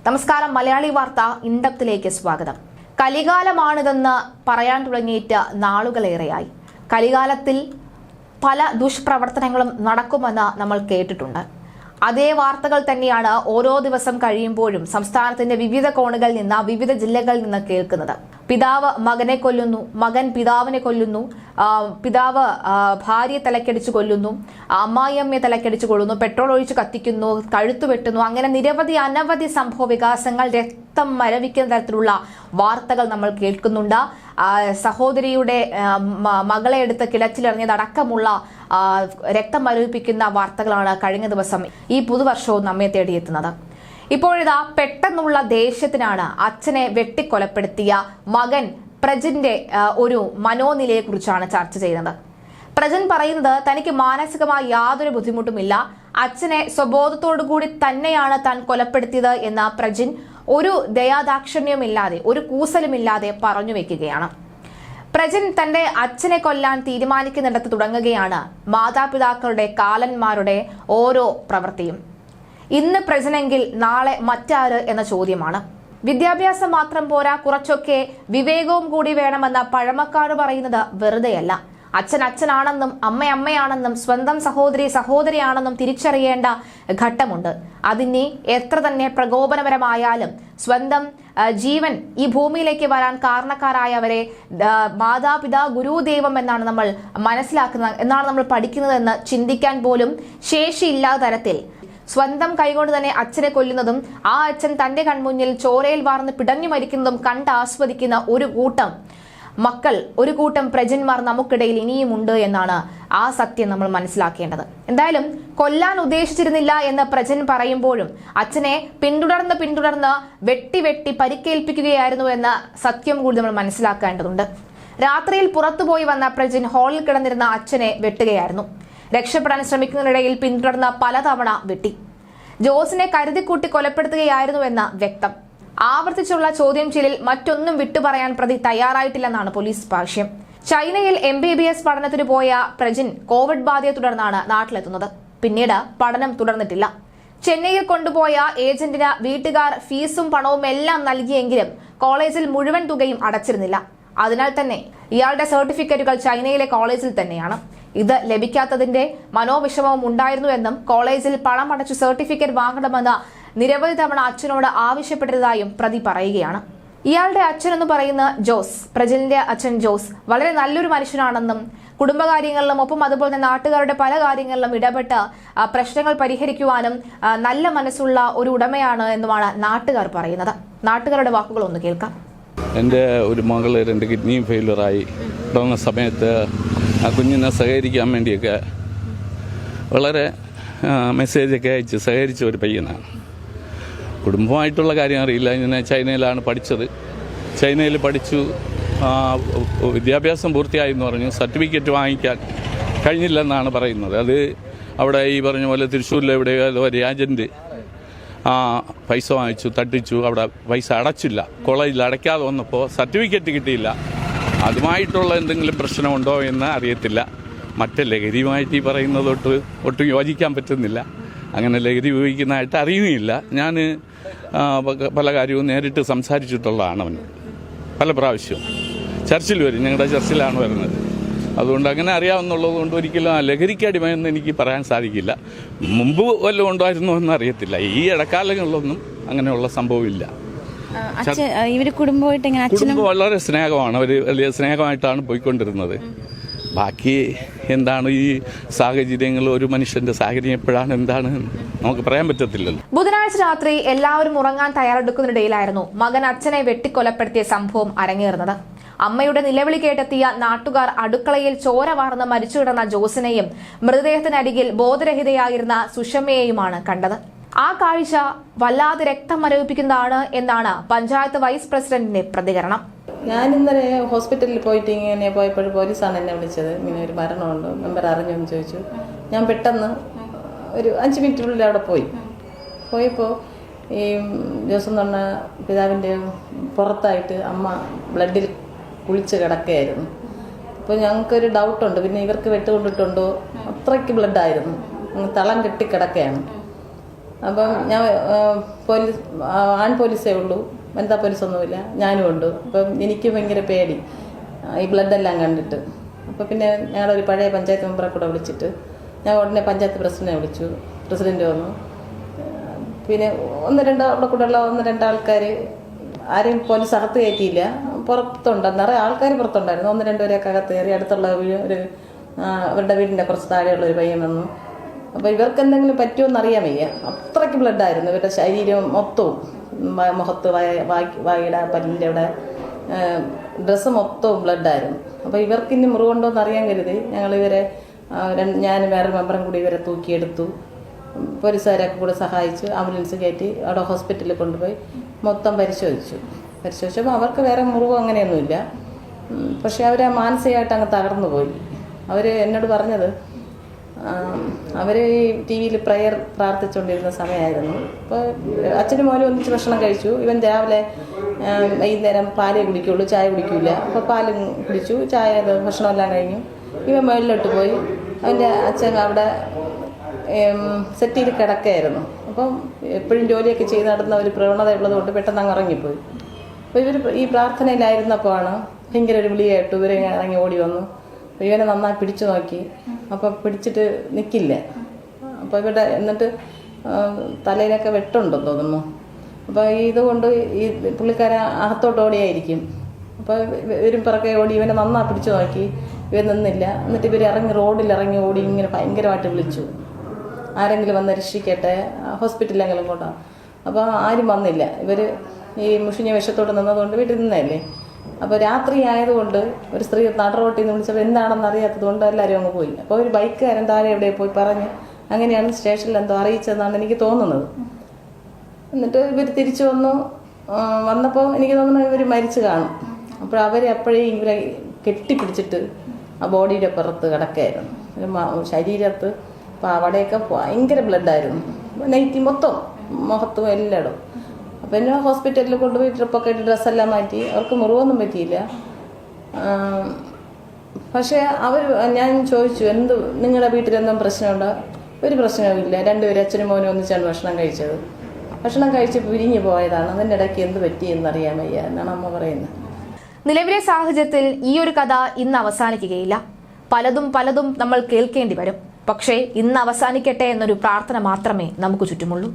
നമസ്കാരം. മലയാളി വാർത്ത ഇൻഡപ്തിലേക്ക് സ്വാഗതം. കലികാലമാണിതെന്ന് പറയാൻ തുടങ്ങിയിട്ട് നാളുകളേറെയായി. കലികാലത്തിൽ പല ദുഷ്പ്രവർത്തനങ്ങളും നടക്കുമെന്ന് നമ്മൾ കേട്ടിട്ടുണ്ട്. അതേ വാർത്തകൾ തന്നെയാണ് ഓരോ ദിവസം കഴിയുമ്പോഴും സംസ്ഥാനത്തിന്റെ വിവിധ കോണുകളിൽ നിന്ന്, വിവിധ ജില്ലകളിൽ നിന്ന് കേൾക്കുന്നത്. പിതാവ് മകനെ കൊല്ലുന്നു, മകൻ പിതാവിനെ കൊല്ലുന്നു, പിതാവ് ഭാര്യയെ തലക്കടിച്ച് കൊല്ലുന്നു, അമ്മായിയമ്മയെ തലക്കടിച്ച് കൊല്ലുന്നു, പെട്രോൾ ഒഴിച്ച് കത്തിക്കുന്നു, കഴുത്തു വെട്ടുന്നു. അങ്ങനെ അനവധി സംഭവ വികാസങ്ങൾ, രക്തം മരവിക്കുന്ന തരത്തിലുള്ള വാർത്തകൾ നമ്മൾ കേൾക്കുന്നുണ്ട്. സഹോദരിയുടെ മകളെ എടുത്ത് കിടച്ചിലെറിഞ്ഞതടക്കമുള്ള രക്തം മരവിപ്പിക്കുന്ന വാർത്തകളാണ് കഴിഞ്ഞ ദിവസം ഈ പുതുവർഷവും നമ്മെ തേടിയെത്തുന്നത്. ഇപ്പോഴിതാ പെട്ടെന്നുള്ള ദേഷ്യത്തിനാണ് അച്ഛനെ വെട്ടിക്കൊലപ്പെടുത്തിയ മകൻ പ്രജിന്റെ ഒരു മനോനിലയെ കുറിച്ചാണ് ചർച്ച ചെയ്യുന്നത്. പ്രജൻ പറയുന്നത് തനിക്ക് മാനസികമായി യാതൊരു ബുദ്ധിമുട്ടുമില്ല, അച്ഛനെ സ്വബോധത്തോടുകൂടി തന്നെയാണ് താൻ കൊലപ്പെടുത്തിയത് എന്ന പ്രജിൻ ഒരു ദയാദാക്ഷിണ്യമില്ലാതെ, ഒരു കൂസലുമില്ലാതെ പറഞ്ഞു വെക്കുകയാണ്. പ്രജിൻ തന്റെ അച്ഛനെ കൊല്ലാൻ തീരുമാനിക്കുന്നിടത്ത് തുടങ്ങുകയാണ് മാതാപിതാക്കളുടെ, കാലന്മാരുടെ ഓരോ പ്രവൃത്തിയും. ഇന്ന് പ്രജനെങ്കിൽ നാളെ മറ്റാര് എന്ന ചോദ്യമാണ്. വിദ്യാഭ്യാസം മാത്രം പോരാ, കുറച്ചൊക്കെ വിവേകവും കൂടി വേണമെന്ന പഴമക്കാർ പറയുന്നത് വെറുതെയല്ല. അച്ഛൻ അച്ഛനാണെന്നും അമ്മ അമ്മയാണെന്നും സ്വന്തം സഹോദരി സഹോദരിയാണെന്നും തിരിച്ചറിയേണ്ട ഘട്ടമുണ്ട്. അതിനി എത്ര തന്നെ പ്രകോപനപരമായാലും സ്വന്തം ജീവൻ ഈ ഭൂമിയിലേക്ക് വരാൻ കാരണക്കാരായവരെ മാതാപിതാ ഗുരുദൈവം എന്നാണ് നമ്മൾ മനസ്സിലാക്കുന്നത്, എന്നാണ് നമ്മൾ പഠിക്കുന്നതെന്ന് ചിന്തിക്കാൻ പോലും ശേഷിയില്ലാത്ത തരത്തിൽ സ്വന്തം കൈകൊണ്ട് തന്നെ അച്ഛനെ കൊല്ലുന്നതും ആ അച്ഛൻ തന്റെ കൺമുന്നിൽ ചോരയിൽ വാർന്ന് പിടഞ്ഞു മരിക്കുന്നതും കണ്ട് ആസ്വദിക്കുന്ന ഒരു കൂട്ടം മക്കൾ, ഒരു കൂട്ടം പ്രജന്മാർ നമുക്കിടയിൽ ഇനിയുമുണ്ട് എന്നാണ് ആ സത്യം നമ്മൾ മനസ്സിലാക്കേണ്ടത്. എന്തായാലും കൊല്ലാൻ ഉദ്ദേശിച്ചിരുന്നില്ല എന്ന് പ്രജൻ പറയുമ്പോഴും അച്ഛനെ പിന്തുടർന്ന് വെട്ടി പരിക്കേൽപ്പിക്കുകയായിരുന്നു എന്ന സത്യം കൂടി നമ്മൾ മനസ്സിലാക്കേണ്ടതുണ്ട്. രാത്രിയിൽ പുറത്തുപോയി വന്ന പ്രജൻ ഹാളിൽ കിടന്നിരുന്ന അച്ഛനെ വെട്ടുകയായിരുന്നു. രക്ഷപ്പെടാൻ ശ്രമിക്കുന്നതിനിടയിൽ പിന്തുടർന്ന് പലതവണ വെട്ടി. ജോസിനെ കരുതിക്കൂട്ടി കൊലപ്പെടുത്തുകയായിരുന്നുവെന്ന് വ്യക്തം. ആവർത്തിച്ചുള്ള ചോദ്യം ചെയ്യലിൽ മറ്റൊന്നും വിട്ടുപറയാൻ പ്രതി തയ്യാറായിട്ടില്ലെന്നാണ് പോലീസ് ഭാഷ്യം. ചൈനയിൽ MBBS പഠനത്തിന് പോയ പ്രജിൻ കോവിഡ് ബാധയെ തുടർന്നാണ് നാട്ടിലെത്തുന്നത്. പിന്നീട് പഠനം തുടർന്നിട്ടില്ല. ചെന്നൈയിൽ കൊണ്ടുപോയ ഏജന്റിന് വീട്ടുകാർ ഫീസും പണവും എല്ലാം നൽകിയെങ്കിലും കോളേജിൽ മുഴുവൻ തുകയും അടച്ചിരുന്നില്ല. അതിനാൽ തന്നെ ഇയാളുടെ സർട്ടിഫിക്കറ്റുകൾ ചൈനയിലെ കോളേജിൽ തന്നെയാണ്. ഇത് ലഭിക്കാത്തതിന്റെ മനോവിഷമവും ഉണ്ടായിരുന്നുവെന്നും കോളേജിൽ പണം അടച്ചു സർട്ടിഫിക്കറ്റ് വാങ്ങണമെന്ന് നിരവധി തവണ അച്ഛനോട് ആവശ്യപ്പെട്ടതായും പ്രതി പറയുകയാണ്. ഇയാളുടെ അച്ഛൻ എന്ന് പറയുന്ന ജോസ്, പ്രജിന്റെ അച്ഛൻ ജോസ് വളരെ നല്ലൊരു മനുഷ്യനാണെന്നും കുടുംബകാര്യങ്ങളിലും ഒപ്പം അതുപോലെ തന്നെ നാട്ടുകാരുടെ പല കാര്യങ്ങളിലും ഇടപെട്ട് പ്രശ്നങ്ങൾ പരിഹരിക്കുവാനും നല്ല മനസ്സുള്ള ഒരു ഉടമയാണ് എന്നുമാണ് നാട്ടുകാർ പറയുന്നത്. നാട്ടുകാരുടെ വാക്കുകൾ ഒന്ന് കേൾക്കാം. എൻ്റെ ഒരു മകൾ 2 കിഡ്നിയും ഫെയിലറായി തുടങ്ങുന്ന സമയത്ത് ആ കുഞ്ഞിനെ സഹകരിക്കാൻ വേണ്ടിയൊക്കെ വളരെ മെസ്സേജൊക്കെ അയച്ച് സഹകരിച്ച ഒരു പയ്യനാണ്. കുടുംബമായിട്ടുള്ള കാര്യം അറിയില്ല. ഇങ്ങനെ ചൈനയിലാണ് പഠിച്ചത്. ചൈനയിൽ പഠിച്ചു, വിദ്യാഭ്യാസം പൂർത്തിയായി എന്ന് പറഞ്ഞു. സർട്ടിഫിക്കറ്റ് വാങ്ങിക്കാൻ കഴിഞ്ഞില്ലെന്നാണ് പറയുന്നത്. അത് അവിടെ ഈ പറഞ്ഞ പോലെ തൃശ്ശൂരിലെ ഇവിടെ ഒരു ഏജൻറ്റ് പൈസ വാങ്ങിച്ചു, തട്ടിച്ചു. അവിടെ പൈസ അടച്ചില്ല. കോളേജിൽ അടയ്ക്കാതെ വന്നപ്പോൾ സർട്ടിഫിക്കറ്റ് കിട്ടിയില്ല. അതുമായിട്ടുള്ള എന്തെങ്കിലും പ്രശ്നമുണ്ടോ എന്ന് അറിയത്തില്ല. മറ്റേ ലഹരിയുമായിട്ട് ഈ പറയുന്നതൊട്ട് ഒട്ടും യോജിക്കാൻ പറ്റുന്നില്ല. അങ്ങനെ ലഹരി ഉപയോഗിക്കുന്നതായിട്ട് അറിയുകയില്ല. ഞാൻ പല കാര്യവും നേരിട്ട് സംസാരിച്ചിട്ടുള്ളതാണ് അവന് പല പ്രാവശ്യവും. ചർച്ചിൽ വരും, ഞങ്ങളുടെ ചർച്ചിലാണ് വരുന്നത്. അതുകൊണ്ട് അങ്ങനെ അറിയാവുന്നുള്ളത് കൊണ്ട് ഒരിക്കലും ലഹരിക്ക് അടിമയെന്ന് എനിക്ക് പറയാൻ സാധിക്കില്ല. മുമ്പ് വല്ലതും ഉണ്ടായിരുന്നോ എന്ന് അറിയത്തില്ല. ഈ ഇടക്കാലങ്ങളിലൊന്നും അങ്ങനെയുള്ള സംഭവമില്ല. കുടുംബം വളരെ സ്നേഹമാണ്. അവർ വലിയ സ്നേഹമായിട്ടാണ് പോയിക്കൊണ്ടിരുന്നത്. ബാക്കി എന്താണ് ഈ സാഹചര്യങ്ങൾ, ഒരു മനുഷ്യന്റെ സാഹചര്യം എപ്പോഴാണ് എന്താണ് നമുക്ക് പറയാൻ പറ്റത്തില്ലല്ലോ. ബുധനാഴ്ച രാത്രി എല്ലാവരും ഉറങ്ങാൻ തയ്യാറെടുക്കുന്നതിനിടയിലായിരുന്നു മകൻ അച്ഛനെ വെട്ടിക്കൊലപ്പെടുത്തിയ സംഭവം അരങ്ങേറുന്നത്. അമ്മയുടെ നിലവിളി കേട്ടെത്തിയ നാട്ടുകാർ അടുക്കളയിൽ ചോര വാർന്ന് മരിച്ചു കിടന്ന ജോസിനെയും മൃതദേഹത്തിനരികിൽ ബോധരഹിതയായിരുന്ന സുഷമയെയുമാണ് കണ്ടത്. ആ കാഴ്ച വല്ലാതെ രക്തം മരവിപ്പിക്കുന്നതാണ് എന്നാണ് പഞ്ചായത്ത് വൈസ് പ്രസിഡന്റിന്റെ പ്രതികരണം. ഞാൻ ഇന്നലെ ഹോസ്പിറ്റലിൽ പോയിട്ട് ഇങ്ങനെ പോയപ്പോൾ പോലീസാണ് എന്നെ വിളിച്ചത്. ഇങ്ങനെ ഒരു മരണമുണ്ട്, മെമ്പർ അറിഞ്ഞു എന്ന് ചോദിച്ചു. ഞാൻ പെട്ടെന്ന് ഒരു 5 മിനിറ്റിനുള്ളിൽ അവിടെ പോയപ്പോൾ ഈ ജോസ് എന്ന് പറഞ്ഞ പിതാവിൻ്റെ പുറത്തായിട്ട് അമ്മ ബ്ലഡിൽ കുളിച്ച് കിടക്കുകയായിരുന്നു. അപ്പോൾ ഞങ്ങൾക്കൊരു ഡൗട്ടുണ്ട്, പിന്നെ ഇവർക്ക് വെട്ടുകൊണ്ടിട്ടുണ്ടോ, അത്രയ്ക്ക് ബ്ലഡായിരുന്നു, തളം കെട്ടി കിടക്കുകയാണ്. അപ്പം ഞാൻ പോലീസ് ആൺ പോലീസേ ഉള്ളൂ, വനിതാ പോലീസൊന്നുമില്ല, ഞാനും ഉണ്ട്. അപ്പം എനിക്ക് ഭയങ്കര പേടി ഈ ബ്ലഡെല്ലാം കണ്ടിട്ട്. അപ്പോൾ പിന്നെ ഞങ്ങളുടെ ഒരു പഴയ പഞ്ചായത്ത് മെമ്പറെ കൂടെ വിളിച്ചിട്ട് ഞാൻ ഉടനെ പഞ്ചായത്ത് പ്രസിഡന്റിനെ വിളിച്ചു. പ്രസിഡന്റ് വന്നു. പിന്നെ അവിടെ കൂടെയുള്ള 1-2 ആൾക്കാർ, ആരെയും പോലീസ് അകത്ത് കയറ്റിയില്ല, നിറയെ ആൾക്കാർ പുറത്തുണ്ടായിരുന്നു. 1-2 പേരെയൊക്കെ അകത്ത് കയറി. അടുത്തുള്ള ഒരു അവരുടെ വീടിൻ്റെ കുറച്ച് താഴെയുള്ള ഒരു പയ്യൻ വന്നു. അപ്പോൾ ഇവർക്ക് എന്തെങ്കിലും പറ്റുമോ അറിയാൻ വയ്യ, അത്രയ്ക്ക് ബ്ലഡായിരുന്നു ഇവരുടെ ശരീരം മൊത്തവും, മുഖത്ത് വായുടെ പല്ലിൻ്റെ അവിടെ ഡ്രസ്സ് മൊത്തവും ബ്ലഡായിരുന്നു. അപ്പോൾ ഇവർക്ക് ഇനി മുറിവുണ്ടോ എന്ന് അറിയാൻ കരുതി ഞങ്ങളിവരെ ഞാനും വേറെ മെമ്പറും കൂടി ഇവരെ തൂക്കിയെടുത്തു. പോലീസുകാരൊക്കെ കൂടെ സഹായിച്ചു. ആംബുലൻസ് കയറ്റി അവിടെ ഹോസ്പിറ്റലിൽ കൊണ്ടുപോയി മൊത്തം പരിശോധിച്ചപ്പോൾ അവർക്ക് വേറെ മുറിവ് അങ്ങനെയൊന്നുമില്ല. പക്ഷെ അവർ മാനസികമായിട്ട് അങ്ങ് തകർന്നു പോയി. അവർ എന്നോട് പറഞ്ഞത്, അവർ ഈ ടി വിയിൽ പ്രയർ പ്രാർത്ഥിച്ചുകൊണ്ടിരുന്ന സമയമായിരുന്നു. അപ്പോൾ അച്ഛനും മോനും ഒന്നിച്ച് ഭക്ഷണം കഴിച്ചു. ഇവൻ രാവിലെ വൈകുന്നേരം പാലേ കുടിക്കുള്ളൂ, ചായ കുടിക്കില്ല. അപ്പോൾ പാലും കുടിച്ചു, ചായ ഭക്ഷണമെല്ലാം കഴിഞ്ഞു. ഇവൻ മുകളിലോട്ട് പോയി. അവൻ്റെ അച്ഛൻ അവിടെ സെറ്റിയിൽ കിടക്കുകയായിരുന്നു. അപ്പം എപ്പോഴും ജോലിയൊക്കെ ചെയ്ത് നടന്ന ഒരു പ്രവണത ഉള്ളതുകൊണ്ട് പെട്ടെന്ന് അങ്ങ് ഇറങ്ങിപ്പോയി. അപ്പോൾ ഇവർ ഈ പ്രാർത്ഥനയിലായിരുന്നപ്പോഴാണ് ഭയങ്കര ഒരു വിളി കേട്ടു. ഇവരെ ഇറങ്ങി ഓടി വന്നു. ഇവനെ നന്നായി പിടിച്ചു നോക്കി. അപ്പോൾ പിടിച്ചിട്ട് നിൽക്കില്ല. അപ്പോൾ ഇവരുടെ എന്നിട്ട് തലയിലൊക്കെ വെട്ടുണ്ടെന്ന് തോന്നുന്നു. അപ്പോൾ ഇതുകൊണ്ട് ഈ പുള്ളിക്കാരൻ അകത്തോട്ട് ഓടിയായിരിക്കും. അപ്പോൾ ഇവരും പിറകെ ഓടി ഇവനെ നന്നായി പിടിച്ചു നോക്കി. ഇവർ നിന്നില്ല. എന്നിട്ട് ഇവർ റോഡിൽ ഇറങ്ങി ഓടി ഇങ്ങനെ ഭയങ്കരമായിട്ട് വിളിച്ചു, ആരെങ്കിലും വന്ന് രക്ഷിക്കട്ടെ, ഹോസ്പിറ്റലിലെങ്കിലും കൊണ്ടാണ്. അപ്പോൾ ആരും വന്നില്ല. ഇവർ ഈ മുഷിഞ്ഞ വിഷത്തോട് നിന്നതുകൊണ്ട് വീട്ടിൽ നിന്നല്ലേ. അപ്പോൾ രാത്രി ആയതുകൊണ്ട് ഒരു സ്ത്രീ നടറോട്ടിൽ നിന്ന് വിളിച്ചപ്പോൾ എന്താണെന്ന് അറിയാത്തത് കൊണ്ട് എല്ലാവരും അങ്ങ് പോയി. അപ്പോൾ ഒരു ബൈക്കുകാരൻ താഴെ എവിടെ പോയി പറഞ്ഞ് അങ്ങനെയാണ് സ്റ്റേഷനിൽ എന്തോ അറിയിച്ചതെന്നാണ് എനിക്ക് തോന്നുന്നത്. എന്നിട്ട് ഇവർ തിരിച്ചു വന്നപ്പോൾ എനിക്ക് തോന്നുന്നു ഇവർ മരിച്ചു കാണും. അപ്പോൾ അവർ അപ്പോഴേ ഇവരെ കെട്ടിപ്പിടിച്ചിട്ട് ആ ബോഡിയുടെ പുറത്ത് കിടക്കുകയായിരുന്നു. ശരീരത്ത് അവിടെയൊക്കെ ഭയങ്കര ബ്ലഡായിരുന്നു. നൈറ്റി മൊത്തം മുഖത്തും എല്ലായിടും. അപ്പം എന്നെ ഹോസ്പിറ്റലിൽ കൊണ്ടുപോയി ട്രിപ്പൊക്കെ ഇട്ട് ഡ്രസ്സെല്ലാം മാറ്റി. അവർക്ക് മുറിവൊന്നും പറ്റിയില്ല. പക്ഷേ ഞാൻ ചോദിച്ചു, നിങ്ങളുടെ വീട്ടിലെന്തും പ്രശ്നമുണ്ടോ? ഒരു പ്രശ്നവുമില്ല. 2 പേരും അച്ഛനും മോനും ഒന്നിച്ചാണ് ഭക്ഷണം കഴിച്ചത്. ഭക്ഷണം കഴിച്ച് പിരിഞ്ഞു പോയതാണ്. അതിൻ്റെ ഇടയ്ക്ക് എന്ത് പറ്റിയെന്നറിയാൻ വയ്യ എന്നാണ് അമ്മ പറയുന്നത്. നിലവിലെ സാഹചര്യത്തിൽ ഈ ഒരു കഥ ഇന്ന് അവസാനിക്കുകയില്ല. പലതും നമ്മൾ കേൾക്കേണ്ടി വരും. പക്ഷേ ഇന്ന് അവസാനിക്കട്ടെ എന്നൊരു പ്രാർത്ഥന മാത്രമേ നമുക്ക് ചുറ്റുമുള്ളൂ.